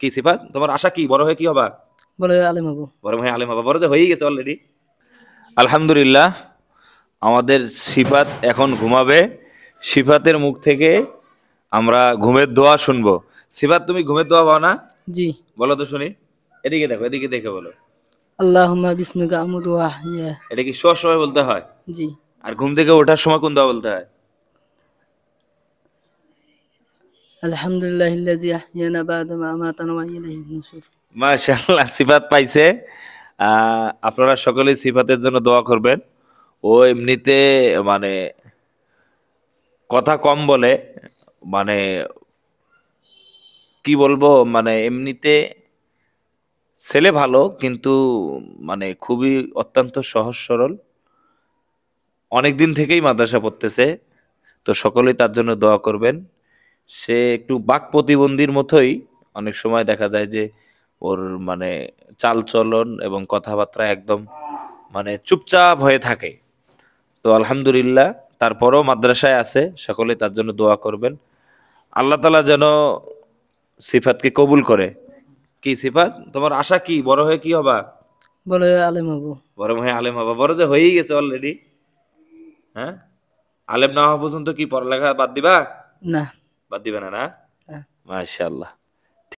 কি সিফাত? তোমার আশা কি? বড় হয়ে কি হবা? বলে আলেম হবো। বড় হয়ে আলেম হবা। বড় যে হয়েই গেছে অলরেডি। আলহামদুলিল্লাহ, আমাদের সিফাত এখন ঘুমাবে। সিফাতের মুখ থেকে আমরা ঘুমের দোয়া শুনবো। সিফাত, তুমি ঘুমের দোয়া পাও না? জি। বলো তো শুনি। এদিকে দেখো, এদিকে দেখে বলো। আল্লাহুম্মা বিসমিকা আমুদু ওয়া আহইয়া। এটা কি শোয়ার সময় বলতে হয়? জি। আর ঘুম থেকে ওঠার সময় কোন দোয়া বলতে হয়? আলহামদুলিল্লাহিল্লাযী আহইয়ানা বা'দা মা আমাতানা ওয়া ইলাইহিন নুশুর। মাশাআল্লাহ, সিফাত পাইছে। আপনারা সকলেই সিফাতের জন্য দোয়া করবেন। ও এমনিতে মানে কথা কম বলে, মানে কি বলবো, মানে এমনিতে ছেলে ভালো, কিন্তু মানে খুবই অত্যন্ত সহজ সরল। অনেক দিন থেকেই মাদ্রাসা পড়তেছে, তো সকলেই তার জন্য দোয়া করবেন। সে একটু বাক প্রতিবন্ধীর মতোই, অনেক সময় দেখা যায় যে ওর মানে চালচলন এবং কথাবার্তা একদম মানে চুপচাপ হয়ে থাকে। তো আলহামদুলিল্লাহ, তারপরও মাদ্রাসায় আছে, সকলে তার জন্য দোয়া করবেন। আল্লাহ তাআলা যেন সিফাতকে কবুল করে। কি সিফাত, তোমার আশা কি? বড় হয়ে কি হবা? বলে আলেম হবো। বড় হয়ে আলেম হবা। বড় যে হয়েই গেছে অলরেডি। হ্যাঁ, আলেম না হওয়া পর্যন্ত কি পড়ালেখা বাদ দিবা? না। বাদ দিবে না, না? না। মাশাআল্লাহ।